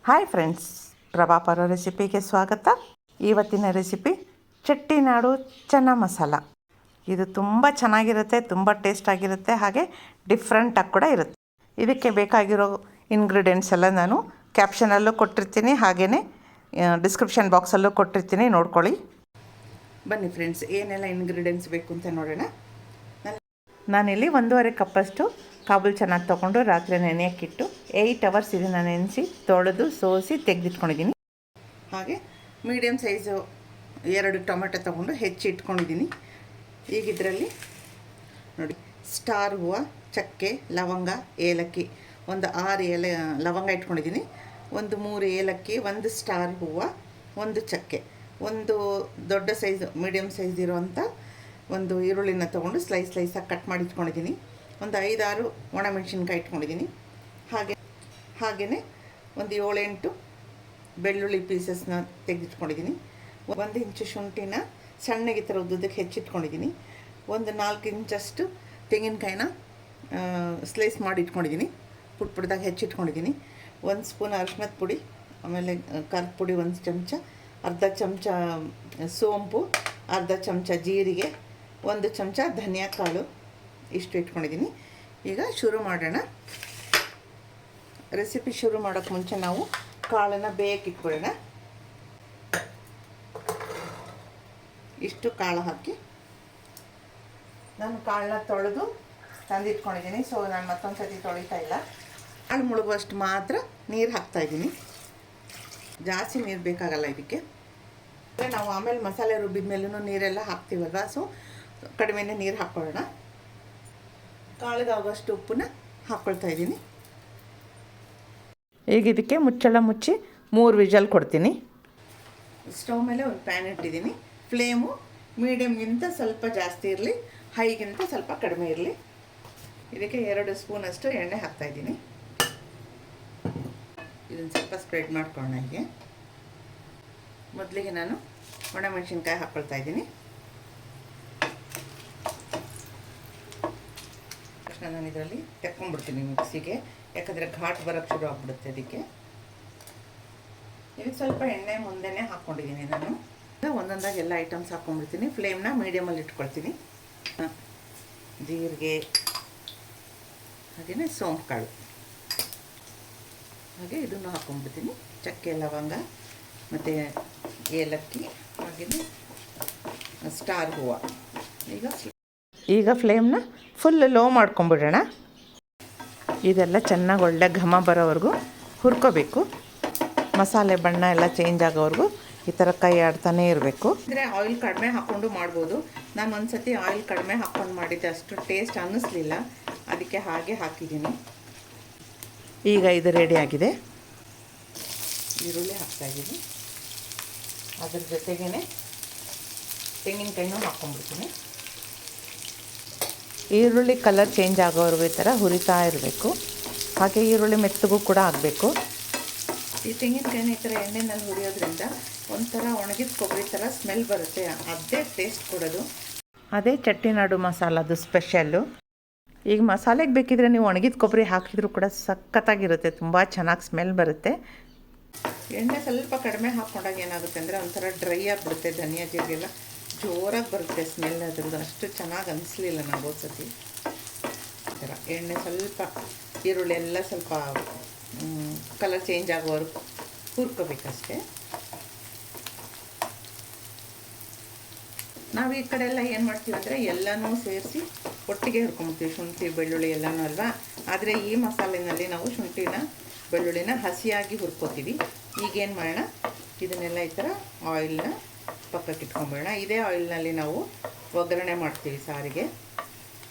Hi friends, ಪ್ರಭಾಪರ ರೆಸಿಪಿಗೆ ಸ್ವಾಗತ. ಇವತ್ತಿನ recipe Chettinad ಚೆನ್ನ ಮಸಾಲ. ಇದು ತುಂಬ ಚೆನ್ನಾಗಿರುತ್ತೆ, ತುಂಬ ಟೇಸ್ಟಾಗಿರುತ್ತೆ, ಹಾಗೆ ಡಿಫ್ರೆಂಟಾಗಿ ಕೂಡ ಇರುತ್ತೆ. ಇದಕ್ಕೆ ಬೇಕಾಗಿರೋ ಇಂಗ್ರೀಡಿಯೆಂಟ್ಸ್ ಎಲ್ಲ ನಾನು ಕ್ಯಾಪ್ಷನಲ್ಲೂ ಕೊಟ್ಟಿರ್ತೀನಿ, ಹಾಗೆಯೇ ಡಿಸ್ಕ್ರಿಪ್ಷನ್ ಬಾಕ್ಸಲ್ಲೂ ಕೊಟ್ಟಿರ್ತೀನಿ, ನೋಡ್ಕೊಳ್ಳಿ. ಬನ್ನಿ ಫ್ರೆಂಡ್ಸ್, ಏನೆಲ್ಲ ಇಂಗ್ರೀಡಿಯೆಂಟ್ಸ್ ಬೇಕು ಅಂತ ನೋಡೋಣ. ನಾನಿಲ್ಲಿ 1.5 ಕಪ್ಪಷ್ಟು ಕಾಬೂಲ್ ಚೆನ್ನಾಗಿ ತೊಗೊಂಡು ರಾತ್ರಿ ನೆನೆಯೋಕ್ಕಿಟ್ಟು 8 ಅವರ್ಸ್ ಇದನ್ನು ನೆನೆಸಿ ತೊಳೆದು ಸೋಸಿ ತೆಗೆದಿಟ್ಕೊಂಡಿದ್ದೀನಿ. ಹಾಗೆ ಮೀಡಿಯಮ್ ಸೈಜು 2 ಟೊಮೆಟೊ ತೊಗೊಂಡು ಹೆಚ್ಚಿ ಇಟ್ಕೊಂಡಿದ್ದೀನಿ. ಈಗ ಇದರಲ್ಲಿ ನೋಡಿ, ಸ್ಟಾರ್ ಹೂವು, ಚಕ್ಕೆ, ಲವಂಗ, ಏಲಕ್ಕಿ, ಒಂದು 6 ಲವಂಗ ಇಟ್ಕೊಂಡಿದ್ದೀನಿ, ಒಂದು 3 ಏಲಕ್ಕಿ, ಒಂದು ಸ್ಟಾರ್ ಹೂವು, ಒಂದು ಚಕ್ಕೆ, ಒಂದು ದೊಡ್ಡ ಸೈಜ್ ಮೀಡಿಯಮ್ ಸೈಜ್ ಇರೋವಂಥ ಒಂದು ಈರುಳ್ಳಿನ ತೊಗೊಂಡು ಸ್ಲೈಸಾಗಿ ಕಟ್ ಮಾಡಿ ಇಟ್ಕೊಂಡಿದ್ದೀನಿ. ಒಂದು 5-6 ಒಣಮೆಣಸಿನ್ಕಾಯಿ ಇಟ್ಕೊಂಡಿದ್ದೀನಿ. ಹಾಗೆಯೇ ಒಂದು 7-8 ಬೆಳ್ಳುಳ್ಳಿ ಪೀಸಸ್ನ ತೆಗೆದಿಟ್ಕೊಂಡಿದ್ದೀನಿ. 1 ಇಂಚು ಶುಂಠಿನ ಸಣ್ಣಗೆ ಥರ ಉದ್ದಕ್ಕೆ ಹೆಚ್ಚಿಟ್ಕೊಂಡಿದ್ದೀನಿ. ಒಂದು 4 ಇಂಚಷ್ಟು ತೆಂಗಿನಕಾಯಿನ ಸ್ಲೈಸ್ ಮಾಡಿ ಇಟ್ಕೊಂಡಿದ್ದೀನಿ, ಪುಟ್ಟದಾಗ ಹೆಚ್ಚಿಟ್ಕೊಂಡಿದ್ದೀನಿ. 1 ಸ್ಪೂನ್ ಅರಿಶಿನದ ಪುಡಿ, ಆಮೇಲೆ ಖಾರದ ಪುಡಿ 1 ಚಮಚ, ಅರ್ಧ ಚಮಚ ಸೋಂಪು, ಅರ್ಧ ಚಮಚ ಜೀರಿಗೆ, 1 ಚಮಚ ಧನಿಯಾ ಕಾಳು, ಇಷ್ಟು ಇಟ್ಕೊಂಡಿದ್ದೀನಿ. ಈಗ ಶುರು ಮಾಡೋಣ. ರೆಸಿಪಿ ಶುರು ಮಾಡೋಕ್ಕೆ ಮುಂಚೆ ನಾವು ಕಾಳನ್ನು ಬೇಯಕ್ಕಿಟ್ಬಿಡೋಣ. ಇಷ್ಟು ಕಾಳು ಹಾಕಿ ನಾನು ಕಾಳನ್ನ ತೊಳೆದು ತಂದಿಟ್ಕೊಂಡಿದ್ದೀನಿ. ಸೊ ನಾನು ಮತ್ತೊಂದು ಸತಿ ತೊಳಿತಾ ಇಲ್ಲ. ಕಾಳು ಮುಳುಗುವಷ್ಟು ಮಾತ್ರ ನೀರು ಹಾಕ್ತಾಯಿದ್ದೀನಿ, ಜಾಸ್ತಿ ನೀರು ಬೇಕಾಗಲ್ಲ ಇದಕ್ಕೆ. ನಾವು ಆಮೇಲೆ ಮಸಾಲೆ ರುಬ್ಬಿದ ಮೇಲೂ ನೀರೆಲ್ಲ ಹಾಕ್ತೀವಲ್ವ, ಸೊ ಕಡಿಮೆನೇ ನೀರು ಹಾಕ್ಕೊಳ್ಳೋಣ. ಕಾಳಿಗೆ ಆಗೋಷ್ಟು ಉಪ್ಪನ್ನ ಹಾಕ್ಕೊಳ್ತಾ ಇದ್ದೀನಿ. ಈಗ ಇದಕ್ಕೆ ಮುಚ್ಚಳ ಮುಚ್ಚಿ 3 ವಿಜಲ್ ಕೊಡ್ತೀನಿ. ಸ್ಟವ್ ಮೇಲೆ ಒಂದು ಪ್ಯಾನ್ ಇಟ್ಟಿದ್ದೀನಿ. ಫ್ಲೇಮು ಮೀಡಿಯಮ್ಗಿಂತ ಸ್ವಲ್ಪ ಜಾಸ್ತಿ ಇರಲಿ, ಹೈಗಿಂತ ಸ್ವಲ್ಪ ಕಡಿಮೆ ಇರಲಿ. ಇದಕ್ಕೆ 2 ಸ್ಪೂನಷ್ಟು ಎಣ್ಣೆ ಹಾಕ್ತಾಯಿದ್ದೀನಿ. ಇದನ್ನು ಸ್ವಲ್ಪ ಸ್ಪ್ರೆಡ್ ಮಾಡ್ಕೊಳ್ಳೋಣ. ಹೀಗೆ ಮೊದಲಿಗೆ ನಾನು ಒಣಮೆಣಸಿನ್ಕಾಯಿ ಹಾಕ್ಕೊಳ್ತಾ ಇದ್ದೀನಿ. ನಾನು ಇದರಲ್ಲಿ ತೆಕ್ಕೊಂಡ್ಬಿಡ್ತೀನಿ ಮಿಕ್ಸಿಗೆ, ಯಾಕಂದರೆ ಘಾಟ್ ಬರೋಕ್ಕೆ ಶುರು ಆಗ್ಬಿಡುತ್ತೆ. ಅದಕ್ಕೆ ಇದಕ್ಕೆ ಸ್ವಲ್ಪ ಎಣ್ಣೆ ಮುಂದೆನೇ ಹಾಕ್ಕೊಂಡಿದ್ದೀನಿ. ನಾನು ಒಂದೊಂದಾಗಿ ಎಲ್ಲ ಐಟಮ್ಸ್ ಹಾಕ್ಕೊಂಡ್ಬಿಡ್ತೀನಿ. ಫ್ಲೇಮ್ನ ಮೀಡಿಯಮಲ್ಲಿ ಇಟ್ಕೊಳ್ತೀನಿ. ಜೀರಿಗೆ, ಹಾಗೆಯೇ ಸೋಂಪು ಕಾಳು, ಹಾಗೆ ಇದನ್ನು ಹಾಕ್ಕೊಂಡ್ಬಿಡ್ತೀನಿ. ಚಕ್ಕೆ, ಲವಂಗ ಮತ್ತು ಏಲಕ್ಕಿ, ಹಾಗೆಯೇ ಸ್ಟಾರ್ ಹೂವು. ಈಗ ಫ್ಲೇಮ್ನ ಫುಲ್ ಲೋ ಮಾಡ್ಕೊಂಬಿಡೋಣ. ಇದೆಲ್ಲ ಚೆನ್ನಾಗಿ ಒಳ್ಳೆ ಘಮ ಬರೋವರೆಗೂ ಹುರ್ಕೋಬೇಕು. ಮಸಾಲೆ ಬಣ್ಣ ಎಲ್ಲ ಚೇಂಜ್ ಆಗೋವರೆಗೂ ಈ ಥರ ಕೈ ಆಡ್ತಾನೇ ಇರಬೇಕು. ಅಂದರೆ ಆಯಿಲ್ ಕಡಿಮೆ ಹಾಕ್ಕೊಂಡು ಮಾಡ್ಬೋದು. ನಾನು ಒಂದು ಸತಿ ಆಯಿಲ್ ಕಡಿಮೆ ಹಾಕ್ಕೊಂಡು ಮಾಡಿದ್ದೆ, ಅಷ್ಟು ಟೇಸ್ಟ್ ಅನ್ನಿಸ್ಲಿಲ್ಲ, ಅದಕ್ಕೆ ಹಾಗೆ ಹಾಕಿದ್ದೀನಿ. ಈಗ ಇದು ರೆಡಿಯಾಗಿದೆ. ಈರುಳ್ಳಿ ಹಾಕ್ತಾಯಿದ್ದೀನಿ. ಅದ್ರ ಜೊತೆಗೇ ತೆಂಗಿನಕಾಯಿನೂ ಹಾಕ್ಕೊಂಡ್ಬಿಡ್ತೀನಿ. ಈರುಳ್ಳಿ ಕಲರ್ ಚೇಂಜ್ ಆಗೋವರೆಗೂ ಈ ಥರ ಹುರಿತಾ ಇರಬೇಕು. ಹಾಗೆ ಈರುಳ್ಳಿ ಮೆತ್ತಗೂ ಕೂಡ ಆಗಬೇಕು. ಈ ತೆಂಗಿನಕಾಯಿನ ಈ ಥರ ಎಣ್ಣೆನಲ್ಲಿ ಹುರಿಯೋದ್ರಿಂದ ಒಂಥರ ಒಣಗಿದ ಕೊಬ್ಬರಿ ಥರ ಸ್ಮೆಲ್ ಬರುತ್ತೆ. ಅದೇ ಟೇಸ್ಟ್ ಕೊಡೋದು. ಅದೇ ಚೆಟ್ಟಿನಾಡು ಮಸಾಲದು ಸ್ಪೆಷಲ್ಲು. ಈಗ ಮಸಾಲೆಗೆ ಬೇಕಿದ್ರೆ ನೀವು ಒಣಗಿದ ಕೊಬ್ಬರಿ ಹಾಕಿದರೂ ಕೂಡ ಸಖತ್ತಾಗಿರುತ್ತೆ, ತುಂಬ ಚೆನ್ನಾಗಿ ಸ್ಮೆಲ್ ಬರುತ್ತೆ. ಎಣ್ಣೆ ಸ್ವಲ್ಪ ಕಡಿಮೆ ಹಾಕ್ಕೊಂಡಾಗ ಏನಾಗುತ್ತೆ ಅಂದರೆ ಒಂಥರ ಡ್ರೈ ಆಗಿಬಿಡುತ್ತೆ. ಧನಿಯಾ ಜೀರಿಗೆಲ್ಲ ಜೋರಾಗಿ ಬರುತ್ತೆ ಸ್ಮೆಲ್, ಅದ್ರದ್ದು ಅಷ್ಟು ಚೆನ್ನಾಗಿ ಅನಿಸ್ಲಿಲ್ಲ ನಾವು ಸತಿ. ಈ ಥರ ಎಣ್ಣೆ ಸ್ವಲ್ಪ, ಈರುಳ್ಳಿ ಎಲ್ಲ ಸ್ವಲ್ಪ ಕಲರ್ ಚೇಂಜ್ ಆಗೋವರೆಗೂ ಹುರ್ಕೋಬೇಕಷ್ಟೇ. ನಾವು ಈ ಕಡೆ ಎಲ್ಲ ಏನು ಮಾಡ್ತೀವಿ ಅಂದರೆ ಎಲ್ಲನೂ ಸೇರಿಸಿ ಒಟ್ಟಿಗೆ ಹುರ್ಕೊಂಬಿಡ್ತೀವಿ, ಶುಂಠಿ ಬೆಳ್ಳುಳ್ಳಿ ಎಲ್ಲನೂ ಅಲ್ವಾ. ಆದರೆ ಈ ಮಸಾಲೆಯಲ್ಲಿ ನಾವು ಶುಂಠಿನ ಬೆಳ್ಳುಳ್ಳಿನ ಹಸಿಯಾಗಿ ಹುರ್ಕೋತೀವಿ. ಈಗೇನು ಮಾಡೋಣ, ಇದನ್ನೆಲ್ಲ ಈ ಥರ ಆಯಿಲ್ನ ಪಕ್ಕಕ್ಕೆ ಇಟ್ಕೊಂಬಿಡೋಣ. ಇದೇ ಆಯಿಲ್ನಲ್ಲಿ ನಾವು ಒಗ್ಗರಣೆ ಮಾಡ್ತೀವಿ ಸಾರಿಗೆ.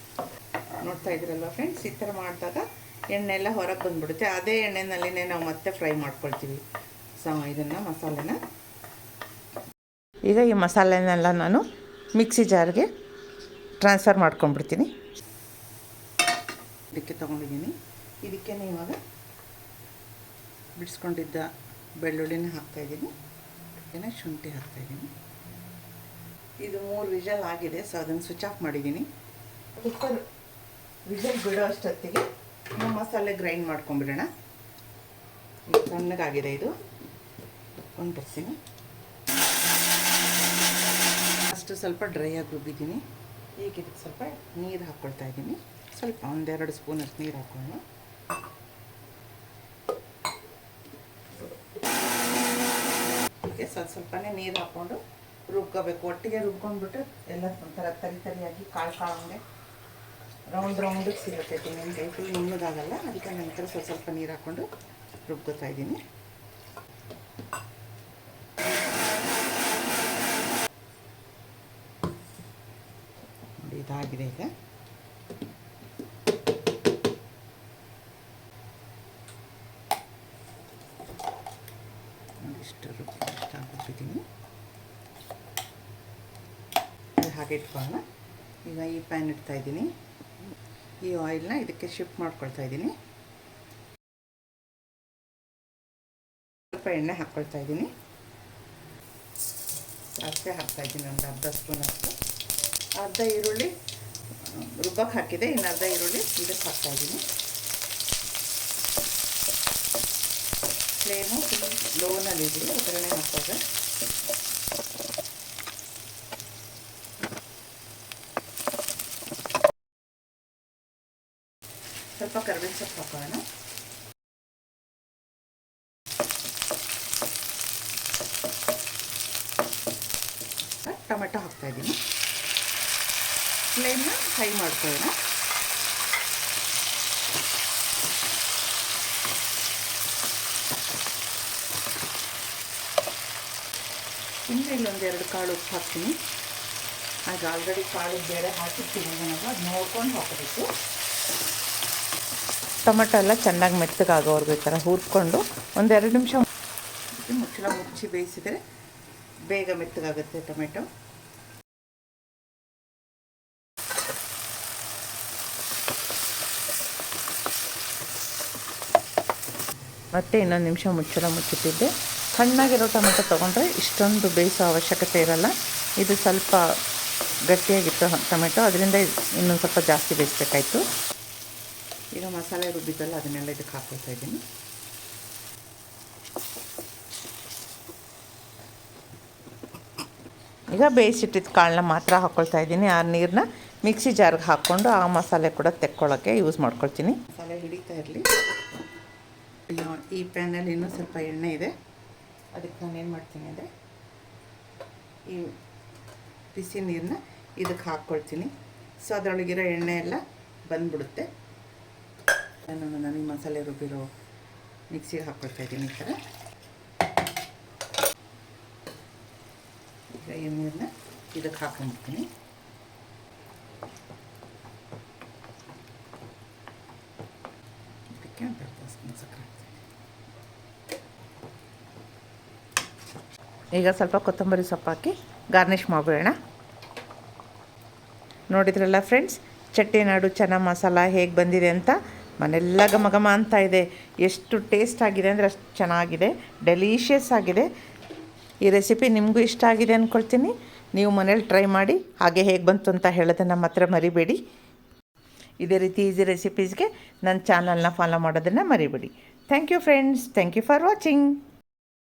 ನೋಡ್ತಾ ಇದ್ದೀರಲ್ವ ಫ್ರೆಂಡ್ಸ್, ಈ ಥರ ಮಾಡಿದಾಗ ಎಣ್ಣೆ ಎಲ್ಲ ಹೊರಗೆ ಬಂದುಬಿಡುತ್ತೆ. ಅದೇ ಎಣ್ಣೆನಲ್ಲಿನೇ ನಾವು ಮತ್ತೆ ಫ್ರೈ ಮಾಡ್ಕೊಳ್ತೀವಿ ಇದನ್ನು ಮಸಾಲೆನ. ಈಗ ಈ ಮಸಾಲೆನೆಲ್ಲ ನಾನು ಮಿಕ್ಸಿ ಜಾರ್ಗೆ ಟ್ರಾನ್ಸ್ಫರ್ ಮಾಡ್ಕೊಂಡ್ಬಿಡ್ತೀನಿ. ಇದಕ್ಕೆ ತೊಗೊಂಡಿದ್ದೀನಿ. ಇದಕ್ಕೆ ಇವಾಗ ಬಿಡಿಸ್ಕೊಂಡಿದ್ದ ಬೆಳ್ಳುಳ್ಳಿನ ಹಾಕ್ತಾಯಿದ್ದೀನಿ, ಶುಂಠಿ ಹಾಕ್ತಾಯಿದ್ದೀನಿ. ಇದು 3 ವಿಷಲ್ ಆಗಿದೆ, ಸೊ ಅದನ್ನು ಸ್ವಿಚ್ ಆಫ್ ಮಾಡಿದ್ದೀನಿ. ಕುಕ್ಕರ್ ವಿಷಲ್ ಬಿಡೋ ಅಷ್ಟೊತ್ತಿಗೆ ಮಸಾಲೆ ಗ್ರೈಂಡ್ ಮಾಡ್ಕೊಂಬಿಡೋಣ. ಇದು ತಣ್ಣಗಾಗಿದೆ. ಇದು ಒಂದು ಬರ್ತೀನಿ ಅಷ್ಟು ಸ್ವಲ್ಪ ಡ್ರೈ ಆಗಿ ರುಬ್ಬಿದ್ದೀನಿ. ಈಗ ಇದಕ್ಕೆ ಸ್ವಲ್ಪ ನೀರು ಹಾಕ್ಕೊಳ್ತಾ ಇದ್ದೀನಿ. ಸ್ವಲ್ಪ 1-2 ಸ್ಪೂನಷ್ಟು ನೀರು ಹಾಕ್ಕೊಳ್ಳೋಣ. ಸ್ವಲ್ಪನೇ ನೀರು ಹಾಕ್ಕೊಂಡು ರುಬ್ಕೋಬೇಕು. ಒಟ್ಟಿಗೆ ರುಬ್ಕೊಂಡ್ಬಿಟ್ಟು ಎಲ್ಲ ಒಂಥರ ತರಿಯಾಗಿ ಕಾಳು ರೌಂಡಿಗೆ ಸಿಗುತ್ತೆ. ತೆಂಗಿನಕಾಯಿ ಫುಲ್ ನುಣ್ಣಗಾಗಲ್ಲ. ಅದಕ್ಕೆ ನಂತರ ಸ್ವಲ್ಪ ನೀರು ಹಾಕ್ಕೊಂಡು ರುಬ್ಕೋತಾ ಇದ್ದೀನಿ. ನೋಡಿ ಇದಾಗಿದೆ. ಈಗ ಇಷ್ಟು ರುಬ್ಬಿದ್ದೀನಿ. ಹಾಗೆ ಇಟ್ಕೊಳ್ಳೋಣ. ಈಗ ಈ ಪ್ಯಾನ್ ಇಡ್ತಾ ಇದ್ದೀನಿ. ಈ ಆಯಿಲ್ನ ಇದಕ್ಕೆ ಶಿಫ್ಟ್ ಮಾಡ್ಕೊಳ್ತಾ ಇದ್ದೀನಿ. ಸ್ವಲ್ಪ ಎಣ್ಣೆ ಹಾಕ್ಕೊಳ್ತಾ ಇದ್ದೀನಿ. ಸಾಸಿವೆ ಹಾಕ್ತಾ ಇದ್ದೀನಿ, ಒಂದು ಅರ್ಧ ಸ್ಪೂನಷ್ಟು. ಅರ್ಧ ಈರುಳ್ಳಿ ರುಬ್ಬಕ್ಕೆ ಹಾಕಿದೆ, ಇನ್ನು ಅರ್ಧ ಈರುಳ್ಳಿ ಇದಕ್ಕೆ ಹಾಕ್ತಾ ಇದ್ದೀನಿ. ಫ್ಲೇಮು ಫುಲ್ ಲೋನಲ್ಲಿದ್ದೀನಿ ಒಗ್ಗರಣೆ ಹಾಕುವಾಗ. ಸ್ವಲ್ಪ ಕರಿಬೇವು ಸೊಪ್ಪು ಹಾಕೋಣ. ಟೊಮೆಟೊ ಹಾಕ್ತಾ ಇದ್ದೀನಿ. ಫ್ಲೇಮ್ನ ಹೈ ಮಾಡ್ಕೊಳ್ಳೋಣ. ಇನ್ನು ಇಲ್ಲೊಂದು 2 ಕಾಳು ಉಪ್ಪು ಹಾಕ್ತೀನಿ. ಆಗ ಆಲ್ರೆಡಿ ಕಾಳು ಬೇರೆ ಹಾಕಿರ್ತೀನಿ ನಾವು, ಅದು ನೋಡ್ಕೊಂಡು ಹಾಕಬೇಕು. ಟೊಮೆಟೊ ಎಲ್ಲ ಚೆನ್ನಾಗಿ ಮೆತ್ತಗಾಗೋವರೆಗೂ ಈ ಥರ ಹುರ್ಕೊಂಡು 1-2 ನಿಮಿಷ ಮುಚ್ಚಳ ಮುಚ್ಚಿ ಬೇಯಿಸಿದರೆ ಬೇಗ ಮೆತ್ತಗಾಗುತ್ತೆ ಟೊಮೆಟೊ. ಮತ್ತು ಇನ್ನೊಂದು ನಿಮಿಷ ಮುಚ್ಚಳ ಮುಚ್ಚಿಟ್ಟಿದ್ದೆ. ಸಣ್ಣಗಿರೋ ಟೊಮೆಟೊ ತೊಗೊಂಡ್ರೆ ಇಷ್ಟೊಂದು ಬೇಯಿಸೋ ಅವಶ್ಯಕತೆ ಇರೋಲ್ಲ. ಇದು ಸ್ವಲ್ಪ ಗಟ್ಟಿಯಾಗಿತ್ತು ಟೊಮೆಟೊ, ಅದರಿಂದ ಇನ್ನೊಂದು ಸ್ವಲ್ಪ ಜಾಸ್ತಿ ಬೇಯಿಸ್ಬೇಕಾಯ್ತು. ಈಗ ಮಸಾಲೆ ರುಬ್ಬಿದ್ದಲ್ಲ ಅದನ್ನೆಲ್ಲ ಇದಕ್ಕೆ ಹಾಕ್ಕೊಳ್ತಾ ಇದ್ದೀನಿ. ಈಗ ಬೇಯಿಸಿಟ್ಟಿದ್ದ ಕಾಳನ್ನ ಮಾತ್ರ ಹಾಕ್ಕೊಳ್ತಾ ಇದ್ದೀನಿ. ಆ ನೀರನ್ನ ಮಿಕ್ಸಿ ಜಾರ್ಗೆ ಹಾಕ್ಕೊಂಡು ಆ ಮಸಾಲೆ ಕೂಡ ತೆಕ್ಕೊಳ್ಳೋಕ್ಕೆ ಯೂಸ್ ಮಾಡ್ಕೊಳ್ತೀನಿ. ಮಸಾಲೆ ಹಿಡಿತಾ ಇರಲಿ. ಈ ಪ್ಯಾನಲ್ಲಿ ಇನ್ನೂ ಸ್ವಲ್ಪ ಎಣ್ಣೆ ಇದೆ. ಅದಕ್ಕೆ ನಾನು ಏನು ಮಾಡ್ತೀನಿ ಅಂದರೆ ಈ ಬಿಸಿ ನೀರನ್ನ ಇದಕ್ಕೆ ಹಾಕ್ಕೊಳ್ತೀನಿ. ಸೊ ಅದರೊಳಗಿರೋ ಎಣ್ಣೆ ಎಲ್ಲ ಬಂದುಬಿಡುತ್ತೆ. ನಾನು ಈ ಮಸಾಲೆ ರುಬ್ಬಿರೋ ಮಿಕ್ಸಿಗೆ ಹಾಕ್ಕೊಳ್ತಾ ಇದ್ದೀನಿ. ಈ ಥರ ಈಗ ಈ ನೀರನ್ನ ಇದಕ್ಕೆ ಹಾಕ್ಕೊಂಡ್ಬಿಡ್ತೀನಿ. ಇದಕ್ಕೆ ಒಂದು ಅರ್ಧ ಸ್ಪೂನ್ ಸಕ್ಕರೆ ಹಾಕ್ತೀನಿ. ಈಗ ಸ್ವಲ್ಪ ಕೊತ್ತಂಬರಿ ಸೊಪ್ಪು ಹಾಕಿ ಗಾರ್ನಿಷ್ ಮಾಡಿಬಿಡೋಣ. ನೋಡಿದ್ರಲ್ಲ ಫ್ರೆಂಡ್ಸ್, ಚೆಟ್ಟಿನಾಡು ಚೆನ್ನ ಮಸಾಲ ಹೇಗೆ ಬಂದಿದೆ ಅಂತ. ಮನೆಲ್ಲ ಘಮ ಘಮ ಅಂತ ಇದೆ. ಎಷ್ಟು ಟೇಸ್ಟ್ ಆಗಿದೆ ಅಂದರೆ ಅಷ್ಟು ಚೆನ್ನಾಗಿದೆ, ಡೆಲೀಷಿಯಸ್ ಆಗಿದೆ. ಈ ರೆಸಿಪಿ ನಿಮಗೂ ಇಷ್ಟ ಆಗಿದೆ ಅಂದ್ಕೊಳ್ತೀನಿ. ನೀವು ಮನೇಲಿ ಟ್ರೈ ಮಾಡಿ, ಹಾಗೆ ಹೇಗೆ ಬಂತು ಅಂತ ಹೇಳೋದನ್ನು ಮಾತ್ರ ಮರಿಬೇಡಿ. ಇದೇ ರೀತಿ ಈಸಿ ರೆಸಿಪೀಸ್ಗೆ ನನ್ನ ಚಾನಲ್ನ ಫಾಲೋ ಮಾಡೋದನ್ನು ಮರಿಬೇಡಿ. Thank you friends, thank you for watching.